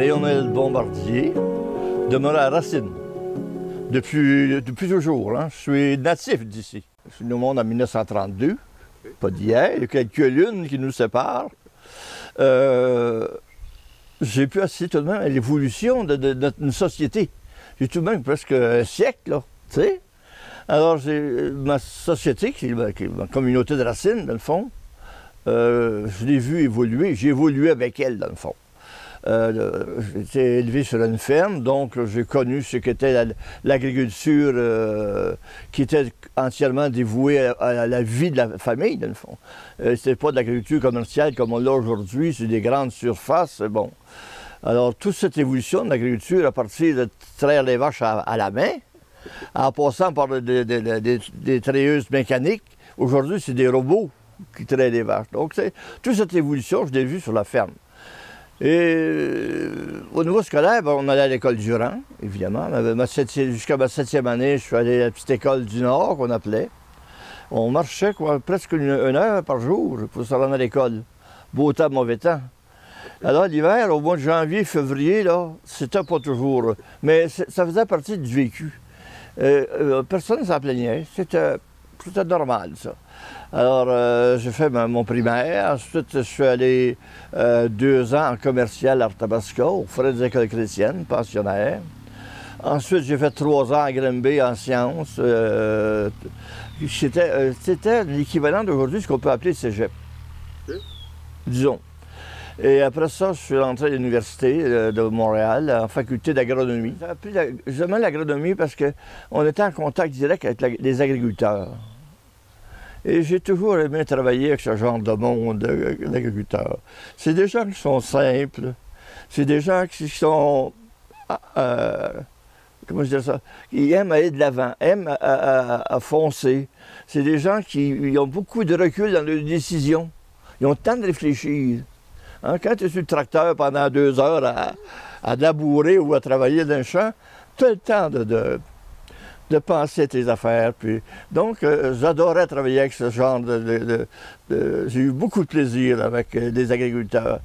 Lionel Bombardier, demeure à Racine. Depuis toujours. Hein. Je suis natif d'ici. Je suis né au monde en 1932, pas d'hier. Il y a quelques lunes qui nous séparent. J'ai pu assister tout de même à l'évolution de notre société. J'ai tout de même presque un siècle, là, tu sais. Alors, j'ai ma société, qui est ma communauté de Racine, dans le fond, je l'ai vue évoluer. J'ai évolué avec elle, dans le fond. J'ai été élevé sur une ferme, donc j'ai connu ce qu'était l'agriculture qui était entièrement dévouée à la vie de la famille, dans le fond. C'était pas de l'agriculture commerciale comme on l'a aujourd'hui, c'est des grandes surfaces, bon. Alors, toute cette évolution de l'agriculture, à partir de traire les vaches à la main, en passant par des trayeuses mécaniques, aujourd'hui, c'est des robots qui traient les vaches. Donc, toute cette évolution, je l'ai vue sur la ferme. Et au niveau scolaire, on allait à l'école Durand, évidemment. Jusqu'à ma 7e année, je suis allé à la petite école du Nord, qu'on appelait. On marchait presque une heure par jour pour se rendre à l'école. Beau temps, mauvais temps. Alors, l'hiver, au mois de janvier, février, là, c'était pas toujours. Mais ça faisait partie du vécu. Personne ne s'en plaignait. C'était normal, ça. Alors, j'ai fait mon primaire. Ensuite, je suis allé 2 ans en commercial à Arthabasca, aux frais des écoles chrétiennes, pensionnaire. Ensuite, j'ai fait 3 ans à Granby en sciences. C'était l'équivalent d'aujourd'hui, ce qu'on peut appeler cégep. Disons. Et après ça, je suis rentré à l'Université de Montréal, en faculté d'agronomie. J'ai appris justement l'agronomie parce qu'on était en contact direct avec les agriculteurs. Et j'ai toujours aimé travailler avec ce genre de monde, l'agriculteur. C'est des gens qui sont simples, c'est des gens qui sont, comment je dis ça, qui aiment aller de l'avant, aiment à foncer. C'est des gens qui ont beaucoup de recul dans leurs décisions. Ils ont le temps de réfléchir. Hein, quand tu es sur le tracteur pendant 2 heures à labourer ou à travailler dans le champ, tu as le temps de penser à tes affaires. Puis, donc, j'adorais travailler avec ce genre j'ai eu beaucoup de plaisir avec des agriculteurs.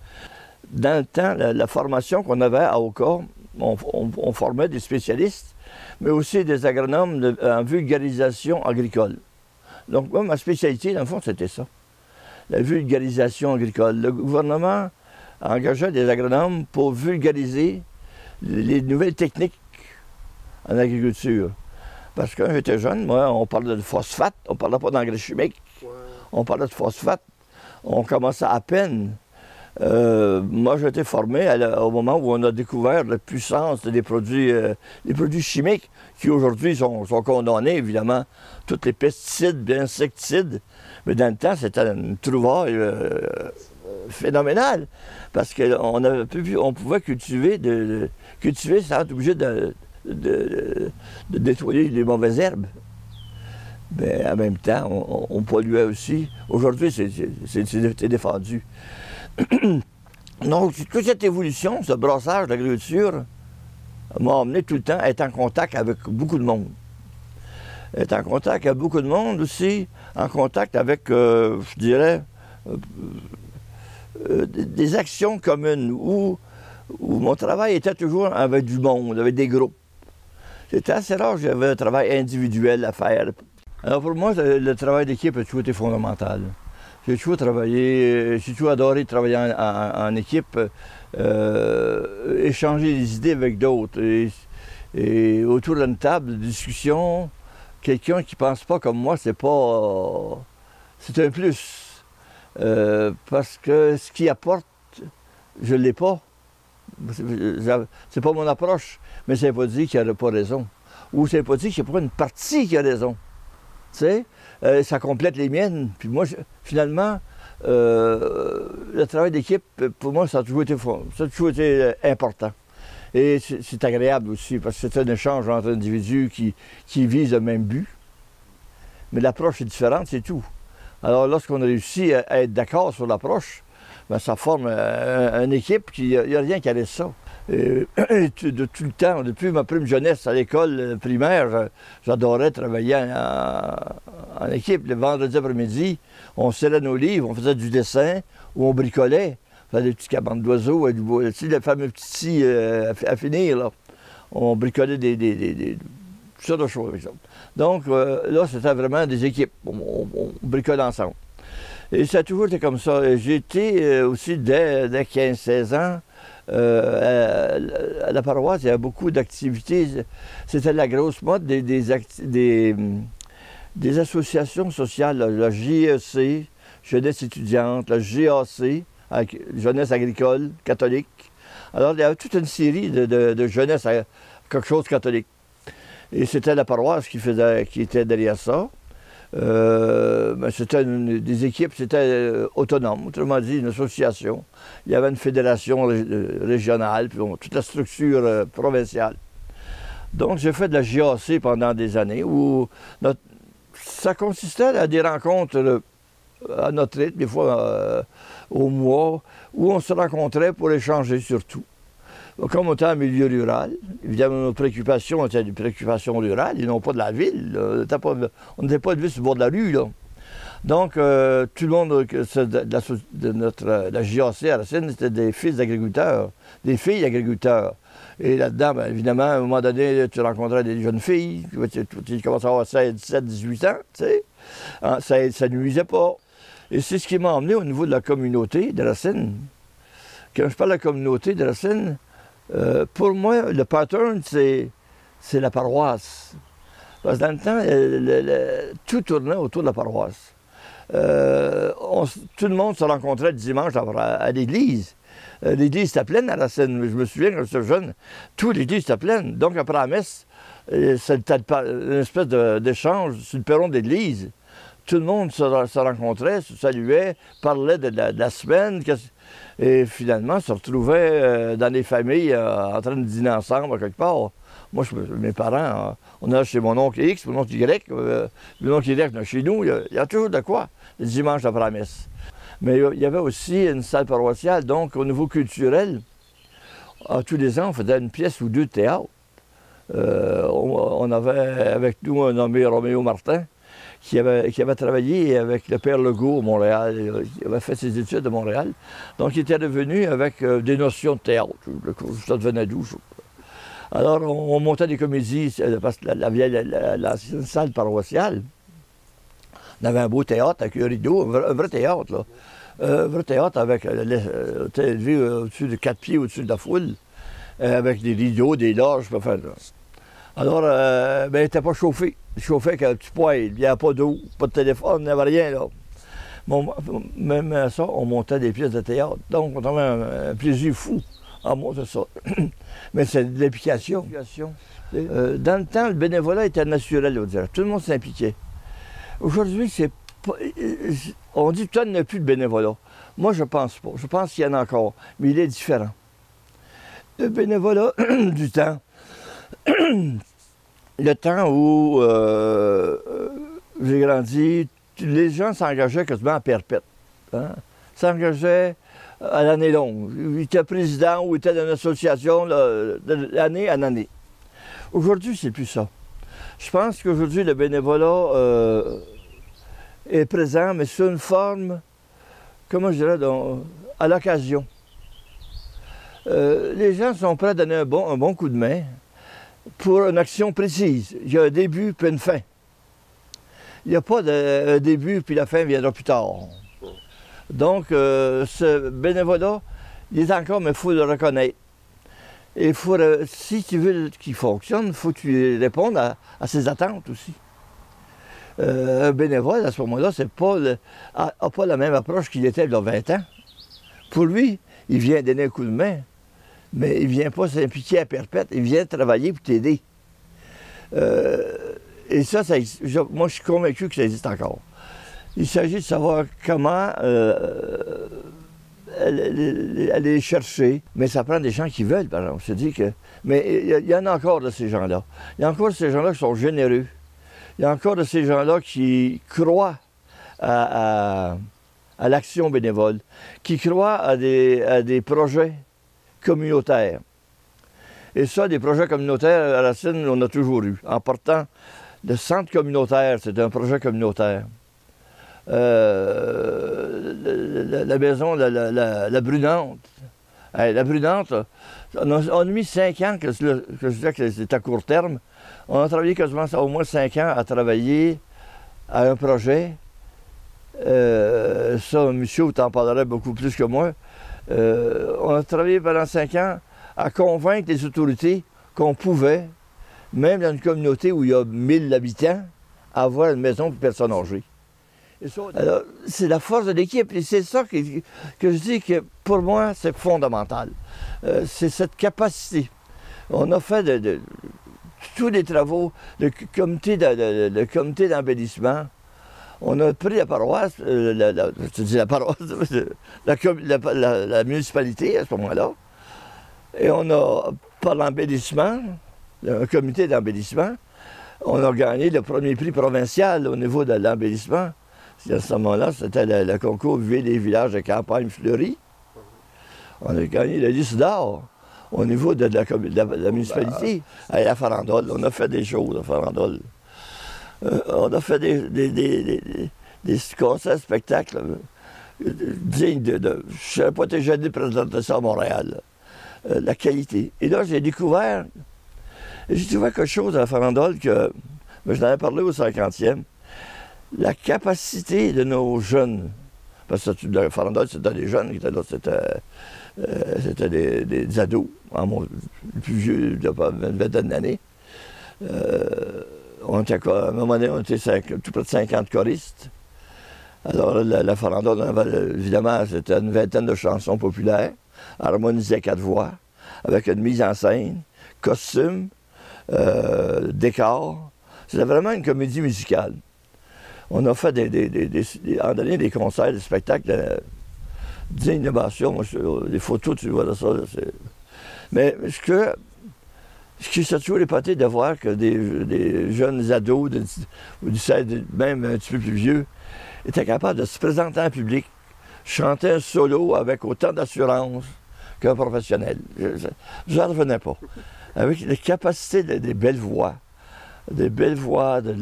Dans le temps, la formation qu'on avait à Oka, on formait des spécialistes, mais aussi des agronomes en vulgarisation agricole. Donc, moi, ma spécialité, dans le fond, c'était ça. La vulgarisation agricole. Le gouvernement engageait des agronomes pour vulgariser les nouvelles techniques en agriculture. Parce que quand j'étais jeune, moi, on parlait de phosphate, on ne parlait pas d'engrais chimique. Ouais. On parlait de phosphate. On commençait à peine. Moi, j'ai été formé au moment où on a découvert la puissance des produits chimiques qui aujourd'hui sont condamnés, évidemment. Tous les pesticides, les insecticides. Mais dans le temps, c'était une trouvaille phénoménale. Parce qu'on pouvait cultiver sans être obligé de nettoyer les mauvaises herbes. Mais en même temps, on polluait aussi. Aujourd'hui, c'est défendu. Donc, toute cette évolution, ce brassage d'agriculture, m'a amené tout le temps à être en contact avec beaucoup de monde. Être en contact avec beaucoup de monde aussi, en contact avec, je dirais, des actions communes où mon travail était toujours avec du monde, avec des groupes. C'était assez rare que j'avais un travail individuel à faire. Alors pour moi, le travail d'équipe a toujours été fondamental. J'ai toujours travaillé, j'ai toujours adoré travailler en équipe, échanger des idées avec d'autres. Et autour d'une table de discussion, quelqu'un qui ne pense pas comme moi, c'est un plus. Parce que ce qu'il apporte, je ne l'ai pas. C'est pas mon approche, mais ça ne veut pas dire qu'il n'aurait pas raison. Ou ça ne veut pas dire qu'il n'y a pas une partie qui a raison. Tu sais, ça complète les miennes. Puis moi, finalement, le travail d'équipe, pour moi, ça a toujours été important. Et c'est agréable aussi, parce que c'est un échange entre individus qui visent le même but. Mais l'approche est différente, c'est tout. Alors, lorsqu'on réussit à être d'accord sur l'approche, ben, ça forme une équipe il n'y a rien qui arrête ça. De tout le temps, depuis ma prime jeunesse à l'école primaire, j'adorais travailler en équipe. Le vendredi après-midi, on serrait nos livres, on faisait du dessin ou on bricolait. On faire des petites cabanes d'oiseaux, tu sais, le fameux petit à finir, là. On bricolait toutes sortes de choses avec ça. Donc, là, c'était vraiment des équipes. On bricolait ensemble. Et ça a toujours été comme ça. J'ai été aussi, dès 15-16 ans, à la paroisse, il y avait beaucoup d'activités. C'était la grosse mode des associations sociales, la JEC, Jeunesse étudiante, la GAC, Jeunesse agricole catholique. Alors, il y avait toute une série de jeunesse, quelque chose catholique. Et c'était la paroisse qui était derrière ça. C'était des équipes, c'était autonome, autrement dit, une association. Il y avait une fédération régionale, puis toute la structure provinciale. Donc, j'ai fait de la JAC pendant des années, où ça consistait à des rencontres à notre rythme, des fois au mois, où on se rencontrait pour échanger sur tout. Comme on était en milieu rural, évidemment, nos préoccupations étaient des préoccupations rurales, et non pas de la ville. On n'était pas de sur le bord de la rue, là. Donc, tout le monde la JAC à Racine, c'était des fils d'agriculteurs, des filles d'agriculteurs. Et là-dedans, bien, évidemment, à un moment donné, tu rencontrais des jeunes filles, tu commençais à avoir 16, 17, 18 ans, tu sais. Hein, ça ne nuisait pas. Et c'est ce qui m'a emmené au niveau de la communauté de Racine. Quand je parle de la communauté de Racine, pour moi, le pattern, c'est la paroisse. Parce que dans le temps, tout tournait autour de la paroisse. Tout le monde se rencontrait le dimanche à l'église. L'église était pleine à Racine. Je me souviens quand j'étais jeune, toute l'église était pleine. Donc après la messe, c'était une espèce d'échange sur le perron de l'église. Tout le monde se rencontrait, se saluait, parlait de la semaine. Et finalement, se retrouvait dans les familles en train de dîner ensemble quelque part. Moi, mes parents, on allait chez mon oncle X, mon oncle Y. Mon oncle Y, chez nous, il y a toujours de quoi, le dimanche après la messe. Mais il y avait aussi une salle paroissiale, donc au niveau culturel, tous les ans, on faisait une pièce ou deux de théâtre. On avait avec nous un nommé Roméo Martin, qui avait travaillé avec le Père Legault à Montréal. Il avait fait ses études à Montréal. Donc, il était revenu avec des notions de théâtre. Ça devenait d'où? Alors, on montait des comédies, parce que l'ancienne salle paroissiale, on avait un beau théâtre avec un rideau, un vrai théâtre, là. Un vrai théâtre avec, élevé au-dessus de 4 pieds au-dessus de la foule, avec des rideaux, des loges, enfin, alors, ben, il n'était pas chauffé. Il chauffait avec un petit poêle. Il n'y avait pas d'eau, pas de téléphone, il n'y avait rien, là. Bon, même à ça, on montait des pièces de théâtre. Donc, on avait un plaisir fou à monter ça. Mais c'est de l'implication. Dans le temps, le bénévolat était naturel, on dirait. Tout le monde s'impliquait. Aujourd'hui, c'est pas... On dit que il n'y a plus de bénévolat. Moi, je pense pas. Je pense qu'il y en a encore, mais il est différent. Le bénévolat du temps... Le temps où j'ai grandi, les gens s'engageaient quasiment à perpète. Hein? S'engageaient à l'année longue. Ils étaient président ou étaient dans une association d'année en année. Aujourd'hui, c'est plus ça. Je pense qu'aujourd'hui, le bénévolat est présent, mais sous une forme, comment je dirais, à l'occasion. Les gens sont prêts à donner un bon coup de main pour une action précise. Il y a un début puis une fin. Il n'y a pas de début puis la fin viendra plus tard. Donc, ce bénévolat, il est encore, mais il faut le reconnaître. Et si tu veux qu'il fonctionne, il faut que tu répondes à ses attentes aussi. Un bénévole, à ce moment-là, n'a pas la même approche qu'il était il y a 20 ans. Pour lui, il vient donner un coup de main. Mais il ne vient pas s'impliquer à perpète, il vient travailler pour t'aider. Et ça moi, je suis convaincu que ça existe encore. Il s'agit de savoir comment aller chercher. Mais ça prend des gens qui veulent, par exemple. Mais il y en a encore de ces gens-là. Il y a encore de ces gens-là qui sont généreux. Il y a encore de ces gens-là qui croient à l'action bénévole, qui croient à des projets communautaires. Et ça, des projets communautaires à Racine, on a toujours eu. En partant, le centre communautaire, c'est un projet communautaire. la maison, la Brunante. Hey, la Brunante, on a mis 5 ans, que je disais que c'était à court terme. On a travaillé quasiment au moins 5 ans à travailler à un projet. Ça, Michaud t'en parlerait beaucoup plus que moi. On a travaillé pendant 5 ans à convaincre les autorités qu'on pouvait, même dans une communauté où il y a 1000 habitants, avoir une maison pour personnes âgées. Alors, c'est la force de l'équipe et c'est ça que je dis que pour moi, c'est fondamental. C'est cette capacité. On a fait tous les travaux, le comité d'embellissement. On a pris la paroisse, la municipalité à ce moment-là, et on a, par l'embellissement, un comité d'embellissement, on a gagné le premier prix provincial au niveau de l'embellissement. À ce moment-là, c'était le concours Ville et villages de campagne fleurie. On a gagné la liste d'or au niveau de la municipalité. À la Farandole, on a fait des choses à Farandole. On a fait des concerts, spectacles dignes de... Je ne savais pas été gêné de présenter ça à Montréal. La qualité. Et là, j'ai découvert quelque chose à Farandole que... je n'en avais parlé au 50e. La capacité de nos jeunes, parce que le Farandole, c'était des jeunes qui étaient là, c'était des ados, le plus vieux, de une vingtaine d'années. À un moment donné, on était tout près de 50 choristes. Alors, la Farandole, évidemment, c'était une vingtaine de chansons populaires, harmonisées à 4 voix, avec une mise en scène, costume, décor. C'était vraiment une comédie musicale. On a fait des concerts, des spectacles d'innovation. Les photos, tu vois de ça. Mais ce qui s'est toujours épaté de voir que des jeunes ados, même un petit peu plus vieux, étaient capables de se présenter en public, chanter un solo avec autant d'assurance qu'un professionnel. Je n'en revenais pas. Avec les capacités des belles voix. De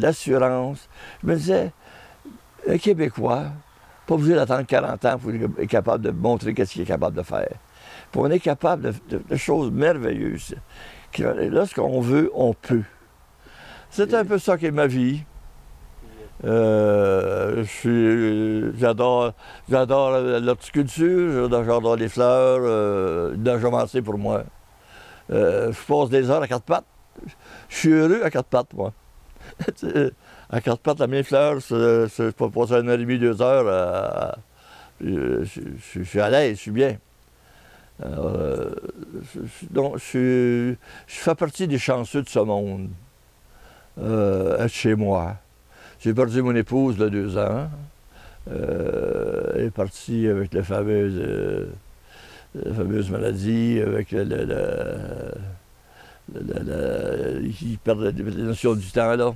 l'assurance. Je me disais, un Québécois, pas obligé d'attendre 40 ans pour être capable de montrer ce qu'il est capable de faire. Puis on est capable de choses merveilleuses. Lorsqu'on veut, on peut. C'est un peu ça qui est ma vie. J'adore l'horticulture, j'adore les fleurs, l'enjamassé pour moi. Je passe des heures à 4 pattes. Je suis heureux à 4 pattes, moi. À 4 pattes, à mes fleurs, je peux passer 1h30, 2 heures. Je suis à l'aise, je suis bien. Donc, je fais partie des chanceux de ce monde. Être chez moi. J'ai perdu mon épouse il y a 2 ans. Elle est partie avec la fameuse maladie, avec qui perd la notion du temps, là.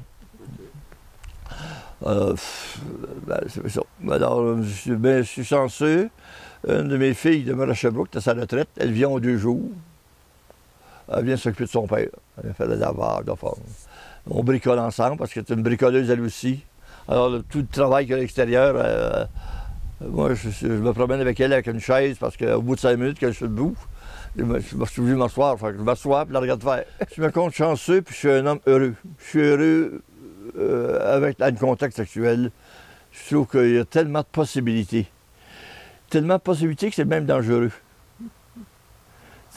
C'est ça. Alors, je suis chanceux. Une de mes filles demeure à Sherbrooke, à sa retraite. Elle vient en 2 jours. Elle vient s'occuper de son père. Elle fait le lavage, de forme. On bricole ensemble, parce qu'elle est une bricoleuse, elle aussi. Alors, tout le travail qu'à l'extérieur, moi, je me promène avec elle avec une chaise, parce qu'au bout de 5 minutes, quand je suis debout, je suis obligé de m'asseoir. Je m'assois et je la regarde faire. Je me compte chanceux, puis je suis un homme heureux. Je suis heureux avec le contexte actuel. Je trouve qu'il y a tellement de possibilités. Tellement de possibilités que c'est même dangereux.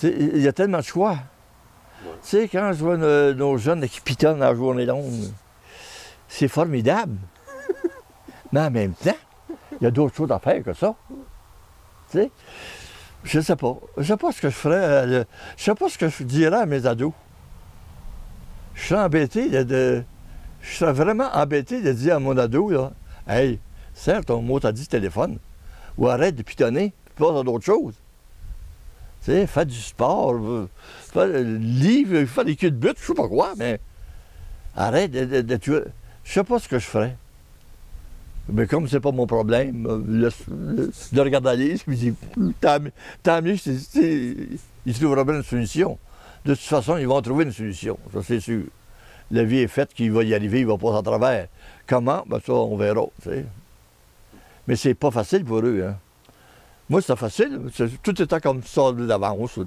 Il y a tellement de choix. Ouais. Tu sais, quand je vois nos jeunes qui pitonnent la journée longue, c'est formidable. Mais en même temps, il y a d'autres choses à faire que ça. Tu sais, je sais pas. Je sais pas ce que je ferais. Je sais pas ce que je dirais à mes ados. Je serais embêté je serais vraiment embêté de dire à mon ado, là, hey, serre ton mot t'as dit téléphone. Ou arrête de pitonner, puis passe à d'autres choses. Tu sais, fais du sport, lis, fais des culs de but, je sais pas quoi, mais arrête de tuer. Je sais pas ce que je ferais. Mais comme c'est pas mon problème, de regarder aller, je me dis, tant mieux, ils trouveront bien une solution. De toute façon, ils vont trouver une solution, ça c'est sûr. La vie est faite qu'il va y arriver, il va passer à travers. Comment? Ben ça, on verra, tu sais. Mais c'est pas facile pour eux, hein. Moi, c'était facile. Tout était comme ça d'avance.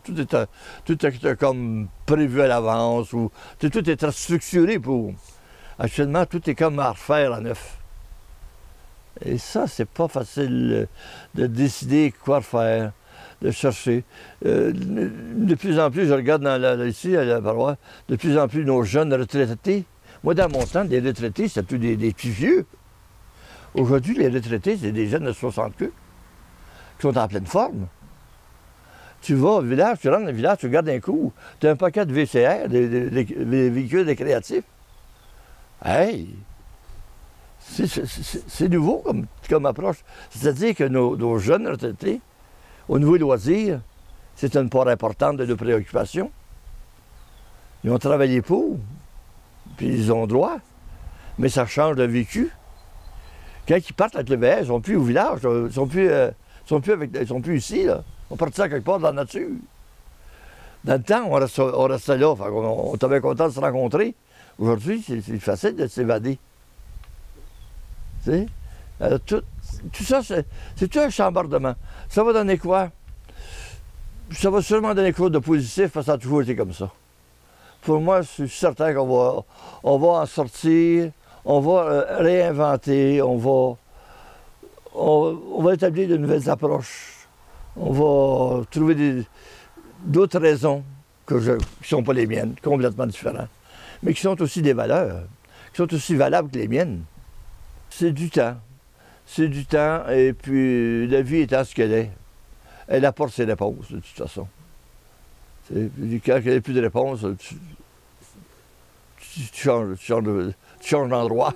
Tout était comme prévu à l'avance. Tout était structuré pour. Actuellement, tout est comme à refaire à neuf. Et ça, c'est pas facile de décider quoi faire, de chercher. De plus en plus, je regarde ici, à la paroisse, de plus en plus nos jeunes retraités. Moi, dans mon temps, les retraités, c'était tous des petits vieux. Aujourd'hui, les retraités, c'est des jeunes de 60 queues qui sont en pleine forme. Tu vas au village, tu rentres dans le village, tu regardes un coup, tu as un paquet de VCR, des véhicules récréatifs. Hey! C'est nouveau comme approche. C'est-à-dire que nos jeunes retraités, au niveau des loisirs, c'est une part importante de nos préoccupations. Ils ont travaillé pour, puis ils ont droit, mais ça change de vécu. Quand ils partent avec le VR, ils ne sont plus au village, ils ne sont plus ici, là. Ils sont partis quelque part dans la nature. Dans le temps, on restait là, on était bien content de se rencontrer. Aujourd'hui, c'est facile de s'évader. Tu sais? Alors, tout ça, c'est tout un chambardement. Ça va donner quoi? Ça va sûrement donner quelque chose de positif, parce que ça a toujours été comme ça. Pour moi, je suis certain qu'on va en sortir, on va réinventer, on va établir de nouvelles approches. On va trouver d'autres raisons qui ne sont pas les miennes, complètement différentes, mais qui sont aussi des valeurs, qui sont aussi valables que les miennes. C'est du temps. C'est du temps, et puis la vie étant ce qu'elle est, elle apporte ses réponses, de toute façon. Quand il n'y a plus de réponses, tu changes d'endroit.